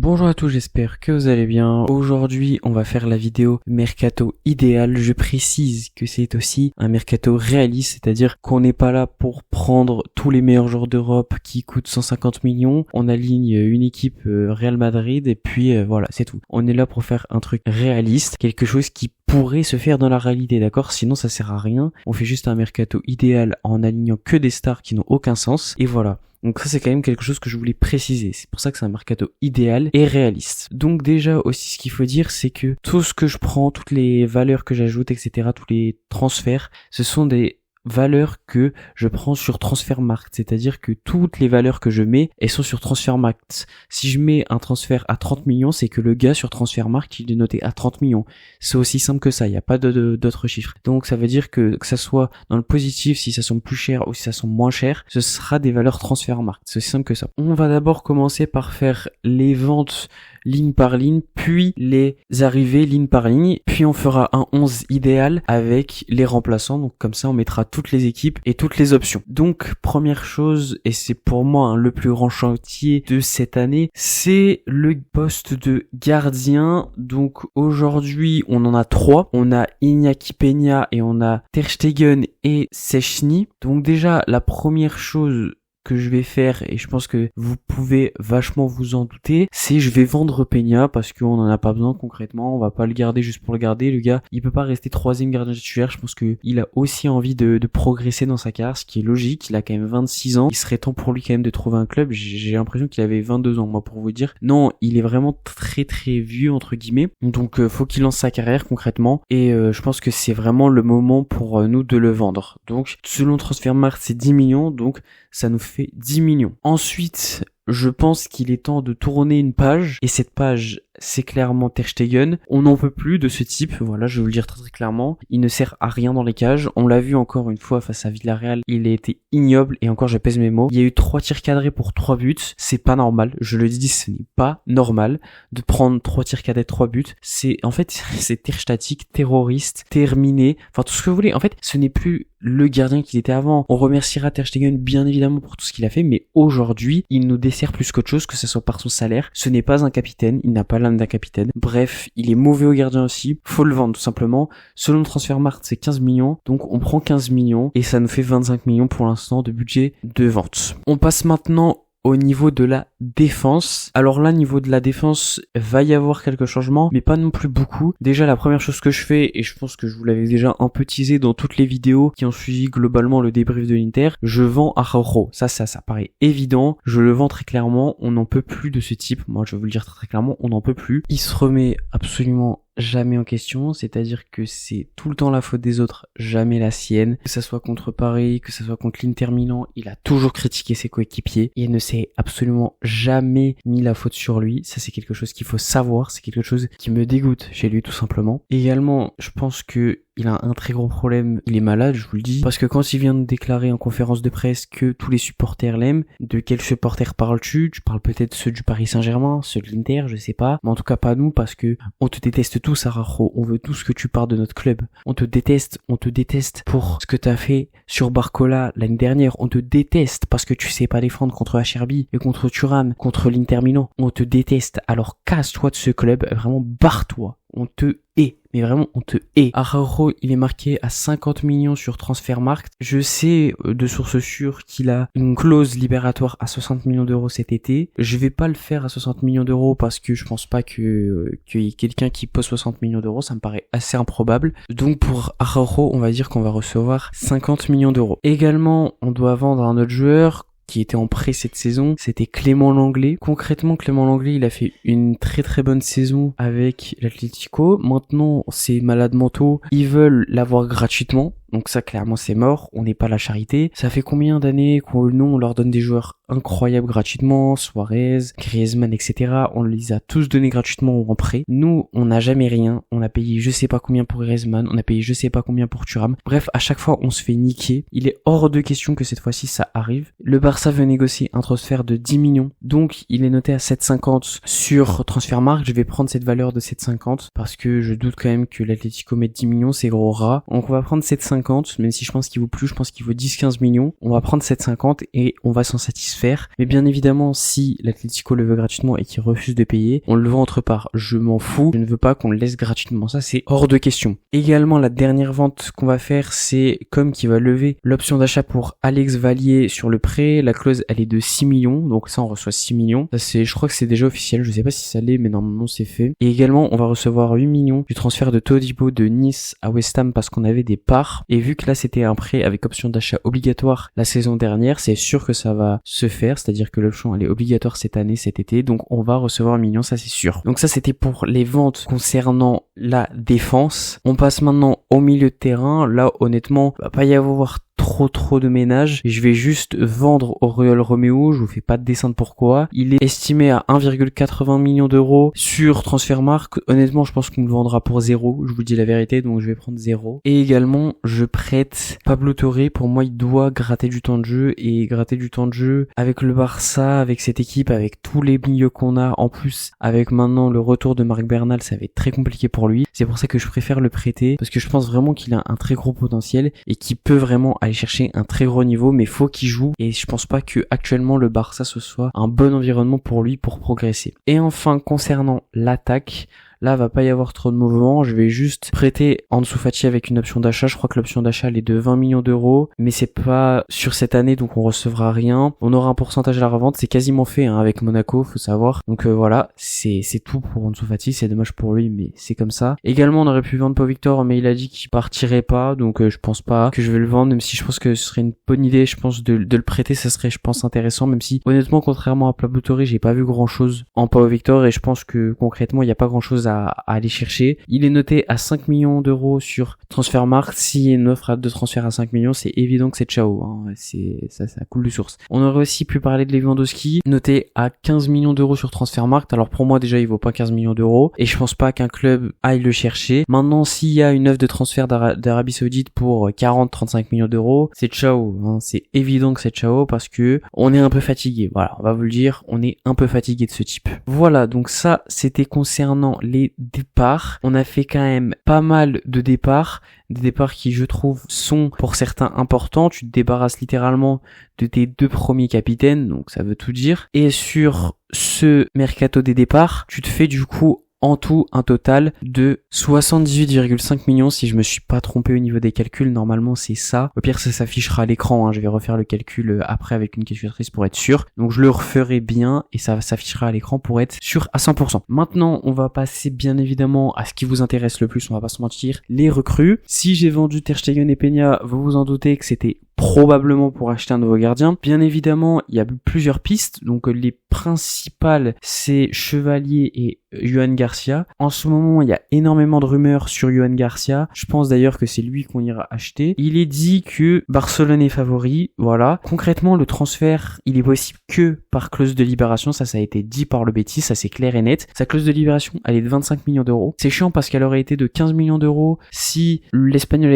Bonjour à tous, j'espère que vous allez bien. Aujourd'hui, on va faire la vidéo mercato idéal. Je précise que c'est aussi un mercato réaliste, c'est-à-dire qu'on n'est pas là pour prendre tous les meilleurs joueurs d'Europe qui coûtent 150 millions. On aligne une équipe Real Madrid et puis voilà, c'est tout. On est là pour faire un truc réaliste, quelque chose qui pourrait se faire dans la réalité, d'accord? Sinon, ça sert à rien. On fait juste un mercato idéal en alignant que des stars qui n'ont aucun sens. Et voilà. Donc ça c'est quand même quelque chose que je voulais préciser. C'est pour ça que c'est un mercato idéal et réaliste. Donc déjà aussi ce qu'il faut dire c'est que tout ce que je prends, toutes les valeurs que j'ajoute, etc., tous les transferts, ce sont des valeurs que je prends sur Transfermarkt, c'est-à-dire que toutes les valeurs que je mets, elles sont sur Transfermarkt. Si je mets un transfert à 30 millions, c'est que le gars sur Transfermarkt, il est noté à 30 millions. C'est aussi simple que ça, il n'y a pas d'autres chiffres. Donc ça veut dire que ça soit dans le positif, si ça semble plus cher ou si ça semble moins cher, ce sera des valeurs Transfermarkt. C'est aussi simple que ça. On va d'abord commencer par faire les ventes ligne par ligne, puis les arrivées ligne par ligne, puis on fera un 11 idéal avec les remplaçants. Donc comme ça on mettra toutes les équipes et toutes les options. Donc première chose, et c'est pour moi le plus grand chantier de cette année, c'est le poste de gardien. Donc aujourd'hui on en a 3, on a Iñaki Peña et on a Ter Stegen et Szczęsny. Donc déjà la première chose que je vais faire, et je pense que vous pouvez vachement vous en douter, c'est je vais vendre Peña parce qu'on en a pas besoin concrètement, on va pas le garder juste pour le garder, le gars, il peut pas rester 3e gardien titulaire. Je pense que il a aussi envie de progresser dans sa carrière, ce qui est logique. Il a quand même 26 ans, il serait temps pour lui quand même de trouver un club. J'ai l'impression qu'il avait 22 ans, moi, pour vous dire. Non, il est vraiment très très vieux entre guillemets, donc faut qu'il lance sa carrière concrètement, et je pense que c'est vraiment le moment pour nous de le vendre. Donc selon Transfermarkt c'est 10 millions, donc ça nous fait 10 millions. Ensuite, je pense qu'il est temps de tourner une page, et cette page, c'est clairement Ter Stegen. On n'en peut plus de ce type, voilà, je vais vous le dire très très clairement. Il ne sert à rien dans les cages. On l'a vu encore une fois face à Villarreal, il a été ignoble, et encore je pèse mes mots. Il y a eu 3 tirs cadrés pour 3 buts, c'est pas normal, je le dis, ce n'est pas normal de prendre 3 tirs cadrés, 3 buts. C'est, en fait, c'est terstatique, terroriste, terminé, enfin tout ce que vous voulez. En fait, ce n'est plus le gardien qu'il était avant. On remerciera Ter Stegen bien évidemment pour tout ce qu'il a fait, mais aujourd'hui, il nous dessert plus qu'autre chose, que ce soit par son salaire. Ce n'est pas un capitaine, il n'a pas l'âme d'un capitaine. Bref, il est mauvais au gardien aussi. Faut le vendre tout simplement. Selon Transfermarkt, c'est 15 millions, donc on prend 15 millions et ça nous fait 25 millions pour l'instant de budget de vente. On passe maintenant au niveau de la défense. Alors là, niveau de la défense, va y avoir quelques changements, mais pas non plus beaucoup. Déjà, la première chose que je fais, et je pense que je vous l'avais déjà un peu teasé dans toutes les vidéos qui ont suivi globalement le débrief de l'Inter, je vends Araujo. Ça paraît évident. Je le vends très clairement. On n'en peut plus de ce type. Moi, je vais vous le dire très très clairement, on n'en peut plus. Il se remet absolument jamais en question, c'est-à-dire que c'est tout le temps la faute des autres, jamais la sienne. Que ça soit contre Paris, que ça soit contre l'Inter Milan, il a toujours critiqué ses coéquipiers. Il ne s'est absolument jamais mis la faute sur lui. Ça, c'est quelque chose qu'il faut savoir, c'est quelque chose qui me dégoûte chez lui tout simplement. Également, je pense que il a un très gros problème, il est malade, je vous le dis, parce que quand il vient de déclarer en conférence de presse que tous les supporters l'aiment, de quels supporters parles-tu? Tu parles peut-être ceux du Paris Saint-Germain, ceux de l'Inter, je sais pas, mais en tout cas pas nous, parce que on te déteste tous, Araujo, on veut tous que tu partes de notre club, on te déteste pour ce que t'as fait sur Barcola l'année dernière, on te déteste parce que tu sais pas défendre contre HRB et contre Thuram, contre l'Inter Milan, on te déteste, alors casse-toi de ce club, vraiment barre-toi. On te hait, mais vraiment on te hait. Araujo, il est marqué à 50 millions sur Transfermarkt. Je sais de sources sûres qu'il a une clause libératoire à 60 millions d'euros cet été. Je vais pas le faire à 60 millions d'euros parce que je pense pas qu'il y ait quelqu'un qui pose 60 millions d'euros, ça me paraît assez improbable. Donc pour Araujo, on va dire qu'on va recevoir 50 millions d'euros. Également, on doit vendre un autre joueur qui était en prêt cette saison, c'était Clément Lenglet. Concrètement, Clément Lenglet, il a fait une très très bonne saison avec l'Atlético. Maintenant, ces malades mentaux, ils veulent l'avoir gratuitement. Donc ça, clairement, c'est mort. On n'est pas la charité. Ça fait combien d'années qu'on on leur donne des joueurs incroyables gratuitement, Suarez, Griezmann, etc. On les a tous donnés gratuitement ou en prêt. Nous, on n'a jamais rien. On a payé je sais pas combien pour Griezmann. On a payé je sais pas combien pour Thuram. Bref, à chaque fois, on se fait niquer. Il est hors de question que cette fois-ci, ça arrive. Le Barça veut négocier un transfert de 10 millions. Donc, il est noté à 7,50 sur Transfermarkt. Je vais prendre cette valeur de 7,50 parce que je doute quand même que l'Atlético mette 10 millions. C'est gros rat. Donc, on va prendre 7,50 7,50, même si je pense qu'il vaut plus, je pense qu'il vaut 10-15 millions. On va prendre 7,50 et on va s'en satisfaire. Mais bien évidemment, si l'Atlético le veut gratuitement et qu'il refuse de payer, on le vend autre part. Je m'en fous, je ne veux pas qu'on le laisse gratuitement. Ça, c'est hors de question. Également, la dernière vente qu'on va faire, c'est Com qui va lever l'option d'achat pour Alex Valier sur le prêt. La clause, elle est de 6 millions, donc ça, on reçoit 6 millions. Ça, je crois que c'est déjà officiel, je sais pas si ça l'est, mais normalement, c'est fait. Et également, on va recevoir 8 millions du transfert de Todibo de Nice à West Ham parce qu'on avait des parts. Et vu que là, c'était un prêt avec option d'achat obligatoire la saison dernière, c'est sûr que ça va se faire, c'est-à-dire que l'option, elle est obligatoire cette année, cet été, donc on va recevoir 1 million, ça c'est sûr. Donc ça, c'était pour les ventes concernant la défense. On passe maintenant au milieu de terrain. Là, honnêtement, il va pas y avoir trop de ménage. Je vais juste vendre Oriol Romeo, je vous fais pas de dessin de pourquoi. Il est estimé à 1,80 million d'euros sur Transfermarkt. Honnêtement, je pense qu'on le vendra pour 0, je vous dis la vérité, donc je vais prendre 0. Et également, je prête Pablo Torre. Pour moi, il doit gratter du temps de jeu, et gratter du temps de jeu avec le Barça, avec cette équipe, avec tous les milieux qu'on a, en plus avec maintenant le retour de Marc Bernal, ça va être très compliqué pour lui. C'est pour ça que je préfère le prêter, parce que je pense vraiment qu'il a un très gros potentiel et qu'il peut vraiment aller chercher un très gros niveau, mais faut qu'il joue, et je pense pas que actuellement le Barça ce soit un bon environnement pour lui pour progresser. Et enfin, concernant l'attaque, là va pas y avoir trop de mouvement, je vais juste prêter Ansu Fati avec une option d'achat. Je crois que l'option d'achat elle est de 20 millions d'euros, mais c'est pas sur cette année, donc on recevra rien. On aura un pourcentage à la revente, c'est quasiment fait avec Monaco, faut savoir. Donc voilà, c'est tout pour Ansu Fati, c'est dommage pour lui, mais c'est comme ça. Également, on aurait pu vendre Pau Victor, mais il a dit qu'il partirait pas, donc je pense pas que je vais le vendre, même si je pense que ce serait une bonne idée, je pense de le prêter, ça serait je pense intéressant, même si honnêtement, contrairement à Pablo Torre, j'ai pas vu grand chose en Pau Victor, et je pense que concrètement il y a pas grand chose à aller chercher. Il est noté à 5 millions d'euros sur Transfermarkt. S'il y a une offre de transfert à 5 millions, c'est évident que c'est ciao, hein. Ça coule de source. On aurait aussi pu parler de Lewandowski, noté à 15 millions d'euros sur Transfermarkt. Alors pour moi déjà, il vaut pas 15 millions d'euros, et je pense pas qu'un club aille le chercher. Maintenant, s'il y a une offre de transfert d'Arabie Saoudite pour 40-35 millions d'euros, c'est ciao, hein. C'est évident que c'est ciao, parce que on est un peu fatigué. Voilà, on va vous le dire, on est un peu fatigué de ce type. Voilà, donc ça, c'était concernant les départs. On a fait quand même pas mal de départs, des départs qui je trouve sont pour certains importants. Tu te débarrasses littéralement de tes 2 premiers capitaines, donc ça veut tout dire. Et sur ce mercato des départs, tu te fais du coup en tout un total de 78,5 millions, si je me suis pas trompé au niveau des calculs. Normalement c'est ça. Au pire ça s'affichera à l'écran, hein. Je vais refaire le calcul après avec une calculatrice pour être sûr. Donc je le referai bien et ça s'affichera à l'écran pour être sûr à 100%. Maintenant on va passer bien évidemment à ce qui vous intéresse le plus, on va pas se mentir, les recrues. Si j'ai vendu Ter Stegen et Peña, vous vous en doutez que c'était probablement pour acheter un nouveau gardien. Bien évidemment, il y a plusieurs pistes, donc les principales c'est Chevalier et Yohan Garcia. En ce moment, il y a énormément de rumeurs sur Yohan Garcia. Je pense d'ailleurs que c'est lui qu'on ira acheter. Il est dit que Barcelone est favori, voilà. Concrètement, le transfert, il est possible que par clause de libération, ça a été dit par le Betis, ça c'est clair et net. Sa clause de libération, elle est de 25 millions d'euros. C'est chiant parce qu'elle aurait été de 15 millions d'euros si l'Espagnol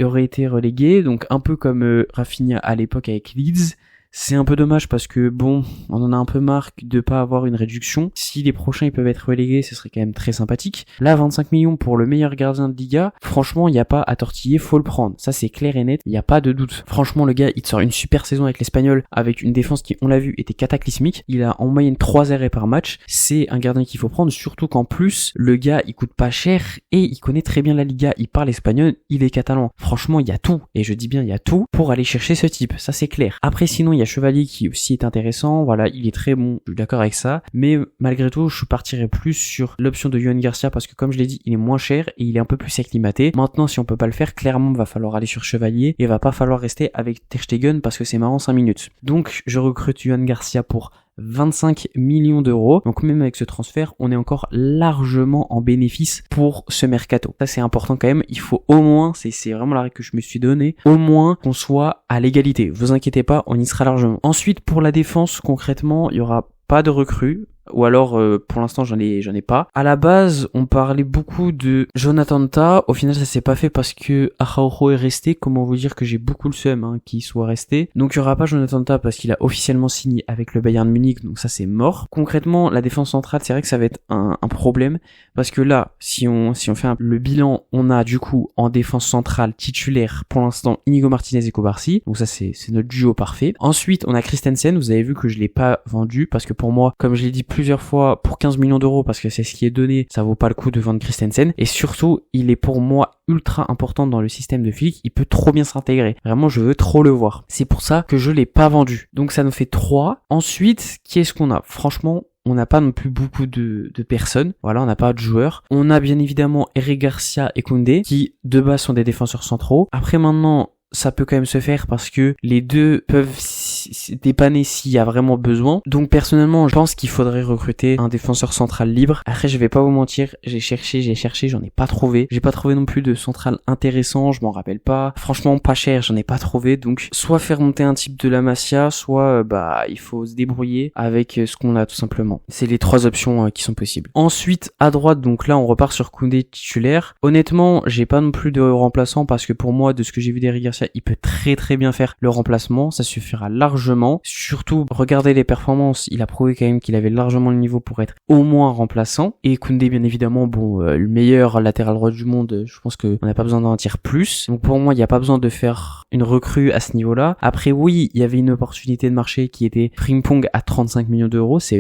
aurait été relégué, donc un peu comme Rafinha à l'époque avec Leeds. C'est un peu dommage parce que bon, on en a un peu marre de pas avoir une réduction. Si les prochains ils peuvent être relégués, ce serait quand même très sympathique. Là, 25 millions pour le meilleur gardien de Liga, franchement, il n'y a pas à tortiller, faut le prendre. Ça, c'est clair et net, il n'y a pas de doute. Franchement, le gars, il te sort une super saison avec l'Espagnol, avec une défense qui, on l'a vu, était cataclysmique. Il a en moyenne 3 arrêts par match. C'est un gardien qu'il faut prendre, surtout qu'en plus, le gars, il coûte pas cher et il connaît très bien la Liga, il parle espagnol, il est catalan. Franchement, il y a tout, et je dis bien il y a tout pour aller chercher ce type, ça c'est clair. Après, sinon, il y a Chevalier qui aussi est intéressant, voilà, il est très bon, je suis d'accord avec ça, mais malgré tout, je partirais plus sur l'option de Yohan Garcia parce que comme je l'ai dit, il est moins cher et il est un peu plus acclimaté. Maintenant, si on peut pas le faire, clairement, va falloir aller sur Chevalier et va pas falloir rester avec Ter Stegen parce que c'est marrant 5 minutes. Donc, je recrute Yohan Garcia pour 25 millions d'euros. Donc même avec ce transfert, on est encore largement en bénéfice pour ce mercato. Ça c'est important quand même, il faut au moins, c'est vraiment la règle que je me suis donnée, au moins qu'on soit à l'égalité. Vous inquiétez pas, on y sera largement. Ensuite pour la défense, concrètement, il y aura pas de recrues. ou alors pour l'instant j'en ai pas. À la base, on parlait beaucoup de Jonathan Tah. Au final, ça s'est pas fait parce que Araujo est resté. Comment vous dire que j'ai beaucoup le seum qu'il soit resté. Donc il y aura pas Jonathan Tah parce qu'il a officiellement signé avec le Bayern Munich, donc ça c'est mort. Concrètement, la défense centrale, c'est vrai que ça va être un problème parce que là, si on fait le bilan, on a du coup en défense centrale titulaire pour l'instant Inigo Martinez et Kobarsi. Donc ça c'est notre duo parfait. Ensuite, on a Christensen. Vous avez vu que je l'ai pas vendu parce que pour moi, comme je l'ai dit plusieurs fois, pour 15 millions d'euros, parce que c'est ce qui est donné, ça vaut pas le coup de vendre Christensen. Et surtout, il est pour moi ultra important dans le système de Flick. Il peut trop bien s'intégrer. Vraiment, je veux trop le voir. C'est pour ça que je l'ai pas vendu. Donc ça nous fait 3. Ensuite, qui est-ce qu'on a? Franchement, on n'a pas non plus beaucoup de personnes. Voilà, on n'a pas de joueurs. On a bien évidemment Eric Garcia et Koundé, qui de base sont des défenseurs centraux. Après maintenant, ça peut quand même se faire parce que les deux peuvent dépanner s'il y a vraiment besoin. Donc personnellement, je pense qu'il faudrait recruter un défenseur central libre. Après, je vais pas vous mentir, j'ai cherché, j'en ai pas trouvé. J'ai pas trouvé non plus de central intéressant, je m'en rappelle pas. Franchement, pas cher, j'en ai pas trouvé. Donc soit faire monter un type de la Masia, soit il faut se débrouiller avec ce qu'on a tout simplement. C'est les 3 options qui sont possibles. Ensuite, à droite, donc là on repart sur Koundé titulaire. Honnêtement, j'ai pas non plus de remplaçant parce que pour moi, de ce que j'ai vu d'Eric Garcia, il peut très très bien faire le remplacement, ça suffira largement. Surtout, regardez les performances, il a prouvé quand même qu'il avait largement le niveau pour être au moins remplaçant. Et Koundé, bien évidemment, le meilleur latéral droit du monde, je pense qu'on n'a pas besoin d'en dire plus. Donc pour moi, il n'y a pas besoin de faire une recrue à ce niveau-là. Après oui, il y avait une opportunité de marché qui était Frimpong à 35 millions d'euros, ça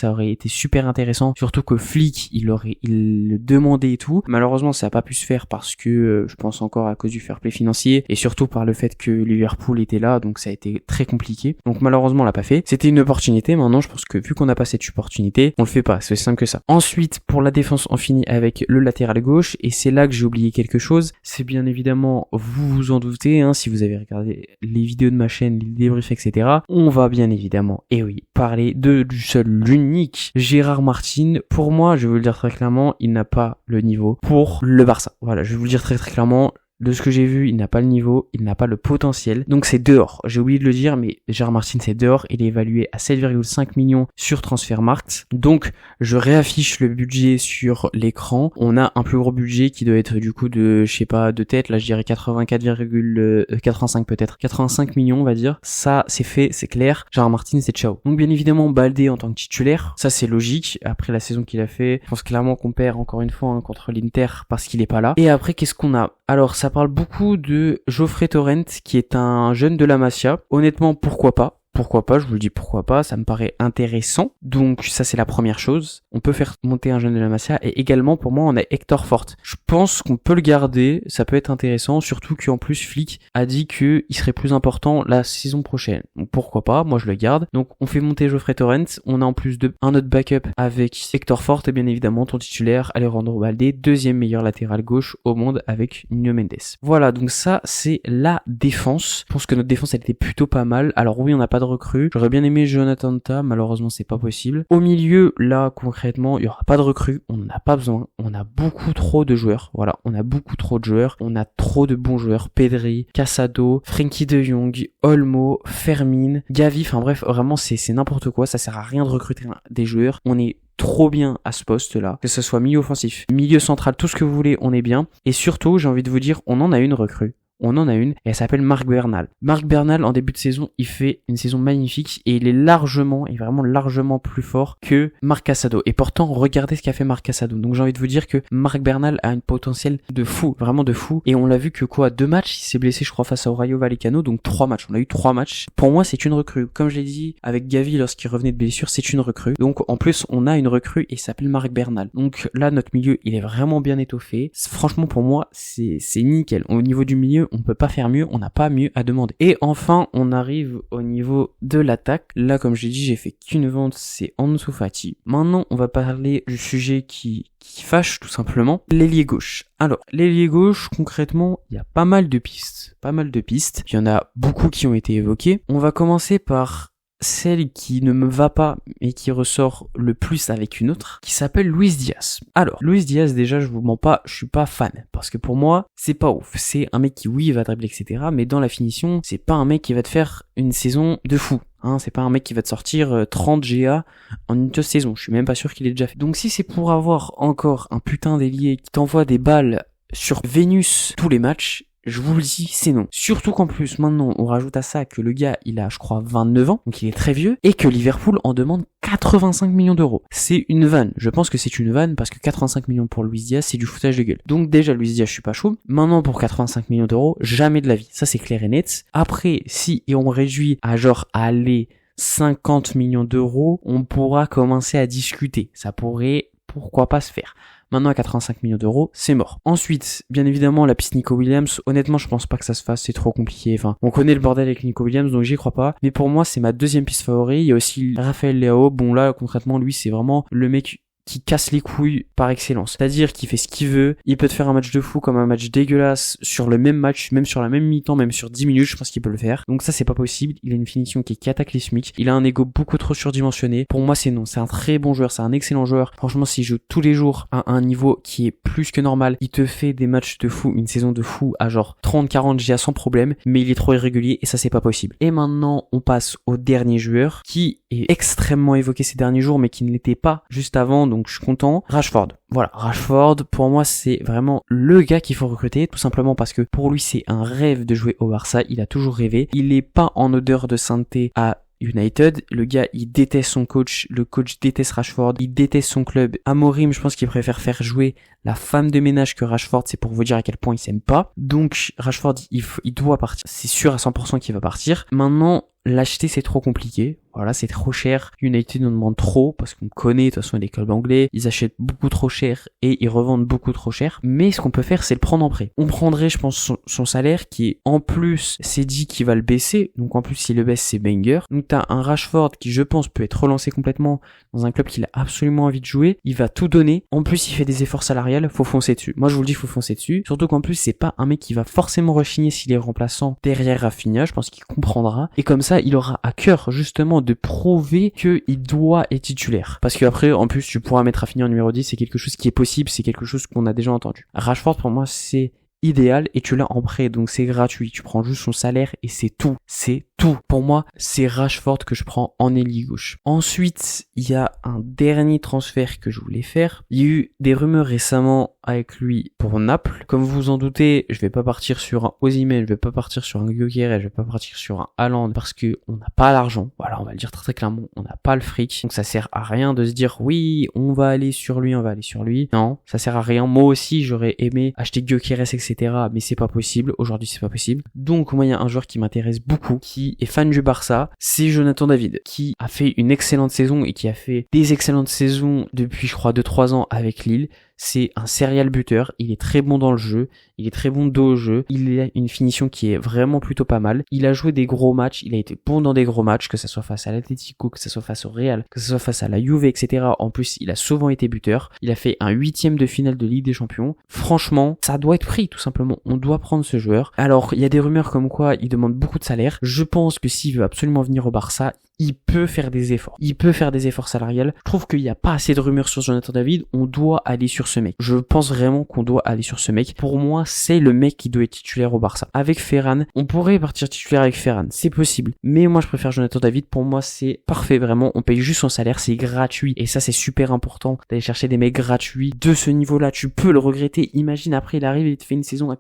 aurait été super intéressant, surtout que Flick, il le demandait et tout. Malheureusement, ça n'a pas pu se faire parce que je pense encore à cause du fair play financier et surtout par le fait que Liverpool était là, donc ça a été très compliqué. Donc malheureusement on l'a pas fait. C'était une opportunité, maintenant je pense que vu qu'on n'a pas cette opportunité, on le fait pas, c'est simple que ça. Ensuite, pour la défense, on finit avec le latéral gauche, et c'est là que j'ai oublié quelque chose. C'est bien évidemment, vous vous en doutez, si vous avez regardé les vidéos de ma chaîne, les débriefs, etc. On va bien évidemment, et oui, parler du seul, l'unique Gérard Martin. Pour moi, je vais vous le dire très clairement, il n'a pas le niveau pour le Barça. Voilà, je vais vous le dire très très clairement. De ce que j'ai vu, il n'a pas le niveau, il n'a pas le potentiel. Donc c'est dehors. J'ai oublié de le dire, mais Gérard Martin c'est dehors. Il est évalué à 7,5 millions sur Transfermarkt. Donc je réaffiche le budget sur l'écran. On a un plus gros budget qui doit être du coup de, je sais pas, de tête. Là je dirais 84,85 peut-être. 85 millions on va dire. Ça c'est fait, c'est clair. Gérard Martin c'est ciao. Donc bien évidemment Baldé en tant que titulaire. Ça c'est logique. Après la saison qu'il a fait, je pense clairement qu'on perd encore une fois contre l'Inter parce qu'il est pas là. Et après qu'est-ce qu'on a? Alors ça parle beaucoup de Geoffrey Torrent qui est un jeune de la Masia. Honnêtement, pourquoi pas? Pourquoi pas, je vous le dis pourquoi pas, ça me paraît intéressant. Donc ça c'est la première chose. On peut faire monter un jeune de la Masia, et également pour moi on a Hector Fort. Je pense qu'on peut le garder, ça peut être intéressant, surtout qu'en plus Flick a dit qu'il serait plus important la saison prochaine. Donc pourquoi pas, moi je le garde. Donc on fait monter Geoffrey Torrent, on a en plus un autre backup avec Hector Fort et bien évidemment ton titulaire Alejandro Baldé, deuxième meilleur latéral gauche au monde avec Nuno Mendes. Voilà, donc ça c'est la défense. Je pense que notre défense elle était plutôt pas mal. Alors oui, on n'a pas de recrue. J'aurais bien aimé Jonathan Tah, malheureusement c'est pas possible. Au milieu, là concrètement, il y aura pas de recrue, on n'en a pas besoin. On a beaucoup trop de joueurs. Voilà, on a beaucoup trop de joueurs. On a trop de bons joueurs. Pedri, Casado, Frenkie de Jong, Olmo, Fermin, Gavi. Enfin bref, vraiment c'est n'importe quoi. Ça sert à rien de recruter des joueurs. On est trop bien à ce poste-là, que ce soit milieu offensif, milieu central, tout ce que vous voulez, on est bien. Et surtout, j'ai envie de vous dire, on en a une recrue. On en a une, et elle s'appelle Marc Bernal. Marc Bernal, en début de saison, il fait une saison magnifique, et il est vraiment largement plus fort que Marc Casado. Et pourtant, regardez ce qu'a fait Marc Casado. Donc j'ai envie de vous dire que Marc Bernal a un potentiel de fou, vraiment de fou. Et on l'a vu que 2 matchs, il s'est blessé, je crois, face au Rayo Vallecano, donc 3 matchs. On a eu 3 matchs. Pour moi, c'est une recrue. Comme je l'ai dit, avec Gavi, lorsqu'il revenait de blessure, c'est une recrue. Donc en plus, on a une recrue, et il s'appelle Marc Bernal. Donc là, notre milieu, il est vraiment bien étoffé. Franchement, pour moi, c'est nickel. Au niveau du milieu, on peut pas faire mieux, on n'a pas mieux à demander. Et enfin, on arrive au niveau de l'attaque. Là, comme j'ai dit, j'ai fait qu'une vente, c'est Ansu Fati. Maintenant, on va parler du sujet qui fâche tout simplement, l'ailier gauche. Alors, l'ailier gauche, concrètement, il y a pas mal de pistes. Il y en a beaucoup qui ont été évoquées. On va commencer par celle qui ne me va pas et qui ressort le plus avec une autre, qui s'appelle Luis Diaz. Alors, Luis Diaz, déjà, je vous mens pas, je suis pas fan, parce que pour moi, c'est pas ouf. C'est un mec qui, oui, va dribbler, etc., mais dans la finition, c'est pas un mec qui va te faire une saison de fou. Hein, c'est pas un mec qui va te sortir 30 GA en une seule saison. Je suis même pas sûr qu'il ait déjà fait. Donc si c'est pour avoir encore un putain d'ailier qui t'envoie des balles sur Vénus tous les matchs, je vous le dis, c'est non. Surtout qu'en plus, maintenant, on rajoute à ça que le gars, il a, je crois, 29 ans, donc il est très vieux, et que Liverpool en demande 85 millions d'euros. C'est une vanne. Je pense que c'est une vanne parce que 85 millions pour Luis Diaz, c'est du foutage de gueule. Donc déjà, Luis Diaz, je suis pas chaud. Maintenant, pour 85 millions d'euros, jamais de la vie. Ça, c'est clair et net. Après, si et on réduit à genre, aller 50 millions d'euros, on pourra commencer à discuter. Ça pourrait, pourquoi pas se faire. Maintenant, à 85 millions d'euros, c'est mort. Ensuite, bien évidemment, la piste Nico Williams. Honnêtement, je pense pas que ça se fasse, c'est trop compliqué. Enfin, on connaît le bordel avec Nico Williams, donc j'y crois pas. Mais pour moi, c'est ma deuxième piste favori. Il y a aussi Raphaël Leao. Bon, là, concrètement, lui, c'est vraiment le mec qui casse les couilles par excellence. C'est-à-dire qu'il fait ce qu'il veut, il peut te faire un match de fou comme un match dégueulasse sur le même match, même sur la même mi-temps, même sur 10 minutes, je pense qu'il peut le faire. Donc ça, c'est pas possible. Il a une finition qui est cataclysmique. Il a un ego beaucoup trop surdimensionné. Pour moi, c'est non. C'est un très bon joueur, c'est un excellent joueur. Franchement, s'il joue tous les jours à un niveau qui est plus que normal, il te fait des matchs de fou, une saison de fou à genre 30-40 GA sans problème, mais il est trop irrégulier et ça, c'est pas possible. Et maintenant, on passe au dernier joueur qui est extrêmement évoqué ces derniers jours, mais qui ne l'était pas juste avant, donc je suis content. Rashford. Voilà, Rashford, pour moi, c'est vraiment le gars qu'il faut recruter, tout simplement parce que pour lui, c'est un rêve de jouer au Barça, il a toujours rêvé. Il est pas en odeur de sainteté à United, le gars il déteste son coach, le coach déteste Rashford, il déteste son club. Amorim, je pense qu'il préfère faire jouer la femme de ménage que Rashford, c'est pour vous dire à quel point il s'aime pas. Donc Rashford, il doit partir, c'est sûr à 100% qu'il va partir. Maintenant, l'acheter c'est trop compliqué, voilà, c'est trop cher. United nous demande trop parce qu'on connaît de toute façon les clubs anglais, ils achètent beaucoup trop cher et ils revendent beaucoup trop cher. Mais ce qu'on peut faire, c'est le prendre en prêt. On prendrait, je pense, son salaire qui est en plus, c'est dit qu'il va le baisser. Donc en plus, s'il le baisse, c'est banger. Donc t'as un Rashford qui, je pense, peut être relancé complètement dans un club qu'il a absolument envie de jouer. Il va tout donner. En plus, il fait des efforts salariales. Faut foncer dessus. Moi, je vous le dis, faut foncer dessus. Surtout qu'en plus, c'est pas un mec qui va forcément rechigner s'il est remplaçant derrière Rafinha. Je pense qu'il comprendra. Et comme ça, il aura à cœur justement de prouver qu'il doit être titulaire. Parce qu'après, en plus, tu pourras mettre Rafinha en numéro 10, c'est quelque chose qui est possible, c'est quelque chose qu'on a déjà entendu. Rashford, pour moi, c'est idéal et tu l'as en prêt, donc c'est gratuit. Tu prends juste son salaire et c'est tout. C'est tout. Pour moi, c'est Rashford que je prends en ailier gauche. Ensuite, il y a un dernier transfert que je voulais faire. Il y a eu des rumeurs récemment avec lui pour Naples. Comme vous vous en doutez, je vais pas partir sur un Osimhen, je vais pas partir sur un Gyökeres, je vais pas partir sur un Haaland parce que on n'a pas l'argent. Voilà, on va le dire très très clairement, on n'a pas le fric. Donc ça sert à rien de se dire oui, on va aller sur lui, on va aller sur lui. Non, ça sert à rien. Moi aussi, j'aurais aimé acheter Gyökeres, etc. Mais c'est pas possible. Aujourd'hui, c'est pas possible. Donc moi, il y a un joueur qui m'intéresse beaucoup, qui est fan du Barça, c'est Jonathan David, qui a fait une excellente saison et qui a fait des excellentes saisons depuis, je crois, 2-3 ans avec Lille. C'est un serial buteur, il est très bon dans le jeu, il est très bon dos au jeu, il a une finition qui est vraiment plutôt pas mal. Il a joué des gros matchs, il a été bon dans des gros matchs, que ça soit face à l'Atlético, que ça soit face au Real, que ça soit face à la Juve, etc. En plus, il a souvent été buteur. Il a fait un 8e de finale de Ligue des Champions. Franchement, ça doit être pris, tout simplement. On doit prendre ce joueur. Alors, il y a des rumeurs comme quoi il demande beaucoup de salaire. Je pense que s'il veut absolument venir au Barça, il peut faire des efforts. Il peut faire des efforts salariales. Je trouve qu'il n'y a pas assez de rumeurs sur Jonathan David. On doit aller sur ce mec. Je pense vraiment qu'on doit aller sur ce mec. Pour moi, c'est le mec qui doit être titulaire au Barça. Avec Ferran, on pourrait partir titulaire avec Ferran. C'est possible. Mais moi, je préfère Jonathan David. Pour moi, c'est parfait, vraiment. On paye juste son salaire. C'est gratuit. Et ça, c'est super important d'aller chercher des mecs gratuits de ce niveau-là. Tu peux le regretter. Imagine, après, il arrive et il te fait une saison à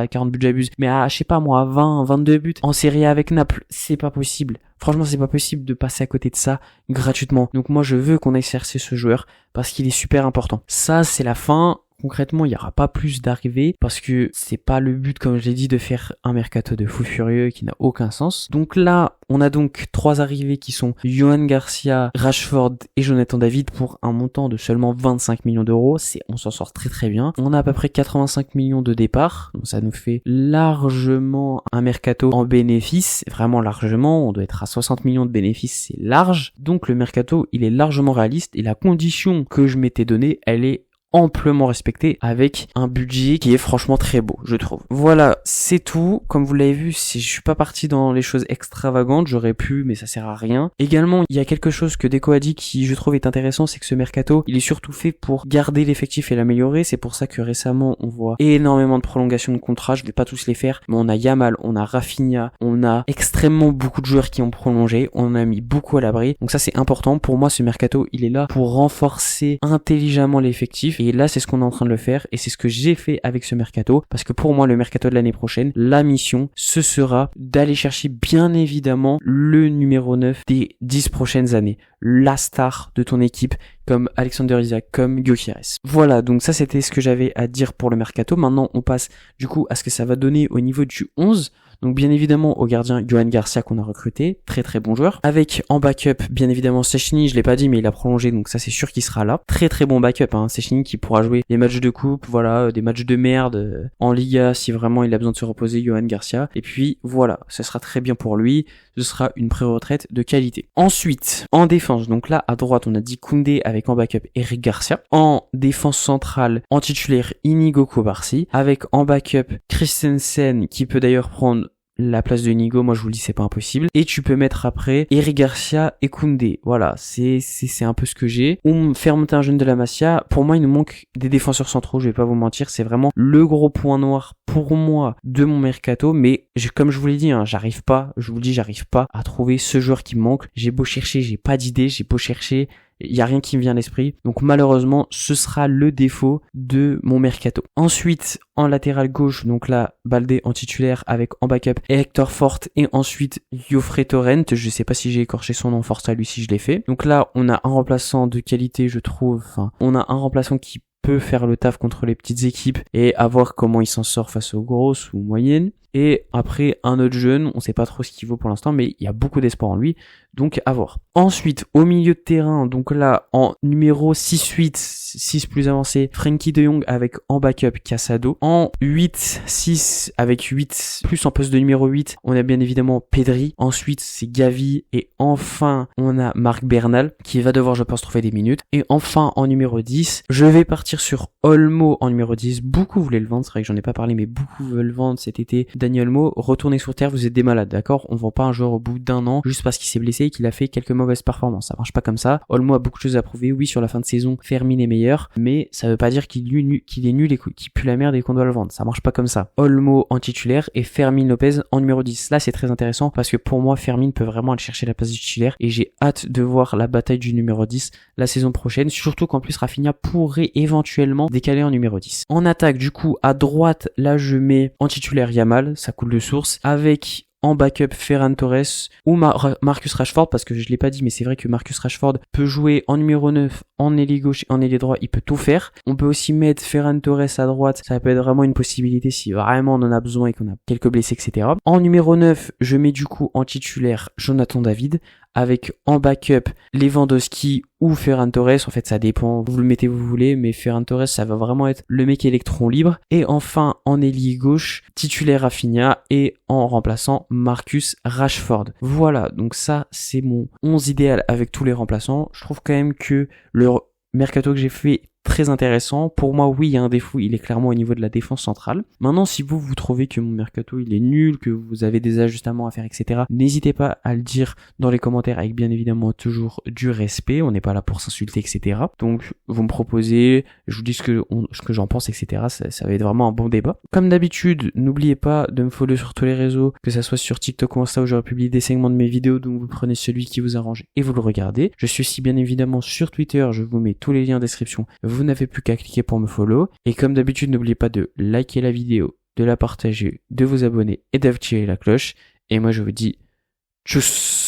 40 buts, j'abuse. Mais à, je sais pas moi, à 20, 22 buts en Serie A avec Naples. C'est pas possible. Franchement, c'est pas possible de passer à côté de ça gratuitement. Donc moi, je veux qu'on aille chercher ce joueur parce qu'il est super important. Ça, c'est la fin. Concrètement, il n'y aura pas plus d'arrivées parce que c'est pas le but, comme je l'ai dit, de faire un mercato de fou furieux qui n'a aucun sens. Donc là, on a donc 3 arrivées qui sont Yohan Garcia, Rashford et Jonathan David pour un montant de seulement 25 millions d'euros. On s'en sort très très bien. On a à peu près 85 millions de départ. Donc ça nous fait largement un mercato en bénéfice. Vraiment largement. On doit être à 60 millions de bénéfices. C'est large. Donc le mercato, il est largement réaliste et la condition que je m'étais donnée, elle est amplement respecté avec un budget qui est franchement très beau, je trouve. Voilà, c'est tout. Comme vous l'avez vu, je suis pas parti dans les choses extravagantes, j'aurais pu, mais ça sert à rien. Également, il y a quelque chose que Deco a dit qui, je trouve, est intéressant, c'est que ce mercato, il est surtout fait pour garder l'effectif et l'améliorer. C'est pour ça que récemment, on voit énormément de prolongations de contrats. Je vais pas tous les faire, mais on a Yamal, on a Rafinha, on a extrêmement beaucoup de joueurs qui ont prolongé, on a mis beaucoup à l'abri. Donc ça, c'est important. Pour moi, ce mercato, il est là pour renforcer intelligemment l'effectif. Et là, c'est ce qu'on est en train de le faire. Et c'est ce que j'ai fait avec ce mercato. Parce que pour moi, le mercato de l'année prochaine, la mission, ce sera d'aller chercher bien évidemment le numéro 9 des 10 prochaines années. La star de ton équipe, comme Alexander Isak, comme Gyökeres. Voilà, donc ça c'était ce que j'avais à dire pour le mercato. Maintenant on passe du coup à ce que ça va donner au niveau du 11. Donc bien évidemment au gardien Yohan Garcia qu'on a recruté, très très bon joueur. Avec en backup bien évidemment Szczęsny, je l'ai pas dit mais il a prolongé donc ça c'est sûr qu'il sera là. Très très bon backup, Szczęsny qui pourra jouer des matchs de coupe, voilà, des matchs de merde en Liga si vraiment il a besoin de se reposer, Yohan Garcia. Et puis voilà, ça sera très bien pour lui, ce sera une pré-retraite de qualité. Ensuite, en défense, donc là à droite on a dit Koundé avec en backup Eric Garcia. En défense centrale, en titulaire Inigo Kobarsi, avec en backup Christensen qui peut d'ailleurs prendre la place de Inigo, moi je vous le dis c'est pas impossible. Et tu peux mettre après Eric Garcia et Koundé. Voilà, c'est un peu ce que j'ai. On faire monter un jeune de la Masia. Pour moi il nous manque des défenseurs centraux, je vais pas vous mentir, c'est vraiment le gros point noir pour moi de mon mercato. Mais comme je vous l'ai dit, j'arrive pas à trouver ce joueur qui me manque. J'ai beau chercher, j'ai pas d'idée, j'ai beau chercher, il y a rien qui me vient à l'esprit. Donc malheureusement, ce sera le défaut de mon mercato. Ensuite, en latéral gauche, donc là, Baldé en titulaire avec en backup Hector Forte et ensuite Joffrey Torrent. Je sais pas si j'ai écorché son nom, force à lui si je l'ai fait. Donc là, on a un remplaçant de qualité, je trouve. On a un remplaçant qui peut faire le taf contre les petites équipes et à voir comment il s'en sort face aux grosses ou moyennes. Et après, un autre jeune, on sait pas trop ce qu'il vaut pour l'instant, mais il y a beaucoup d'espoir en lui, donc à voir. Ensuite, au milieu de terrain, donc là, en numéro 6-8, 6 plus avancé, Frenkie de Jong avec en backup Casado. En 8-6, avec 8, plus en poste de numéro 8, on a bien évidemment Pedri. Ensuite, c'est Gavi. Et enfin, on a Marc Bernal, qui va devoir, je pense, trouver des minutes. Et enfin, en numéro 10, je vais partir sur Olmo en numéro 10. Beaucoup voulaient le vendre, c'est vrai que j'en ai pas parlé, mais beaucoup veulent le vendre cet été. Daniel Olmo, retournez sur terre, vous êtes des malades, d'accord? On vend pas un joueur au bout d'un an, juste parce qu'il s'est blessé et qu'il a fait quelques mauvaises performances. Ça marche pas comme ça. Olmo a beaucoup de choses à prouver. Oui, sur la fin de saison, Fermin est meilleur, mais ça veut pas dire qu'il est nul et qu'il pue la merde et qu'on doit le vendre. Ça marche pas comme ça. Olmo en titulaire et Fermin Lopez en numéro 10. Là, c'est très intéressant parce que pour moi, Fermin peut vraiment aller chercher la place du titulaire et j'ai hâte de voir la bataille du numéro 10 la saison prochaine, surtout qu'en plus Rafinha pourrait éventuellement décaler en numéro 10. En attaque, du coup, à droite, là, je mets en titulaire Yamal, ça coule de source, avec en backup Ferran Torres ou Marcus Rashford, parce que je l'ai pas dit mais c'est vrai que Marcus Rashford peut jouer en numéro 9, en ailier gauche et en ailier droit, il peut tout faire. On peut aussi mettre Ferran Torres à droite, ça peut être vraiment une possibilité si vraiment on en a besoin et qu'on a quelques blessés, etc. En numéro 9, je mets du coup en titulaire Jonathan David, avec en backup Lewandowski ou Ferran Torres, en fait ça dépend, vous le mettez où vous voulez, mais Ferran Torres ça va vraiment être le mec électron libre. Et enfin en ailier gauche, titulaire Rafinha et en remplaçant Marcus Rashford. Voilà, donc ça c'est mon 11 idéal avec tous les remplaçants. Je trouve quand même que le mercato que j'ai fait très intéressant. Pour moi, oui, il y a un défaut, il est clairement au niveau de la défense centrale. Maintenant, si vous trouvez que mon mercato, il est nul, que vous avez des ajustements à faire, etc., n'hésitez pas à le dire dans les commentaires avec bien évidemment toujours du respect. On n'est pas là pour s'insulter, etc. Donc, vous me proposez, je vous dis ce que j'en pense, etc. Ça va être vraiment un bon débat. Comme d'habitude, n'oubliez pas de me follow sur tous les réseaux, que ça soit sur TikTok ou Insta où je republie des segments de mes vidéos, donc vous prenez celui qui vous arrange et vous le regardez. Je suis aussi bien évidemment sur Twitter, je vous mets tous les liens en description. Vous n'avez plus qu'à cliquer pour me follow. Et comme d'habitude, n'oubliez pas de liker la vidéo, de la partager, de vous abonner et d'activer la cloche. Et moi, je vous dis tchuss.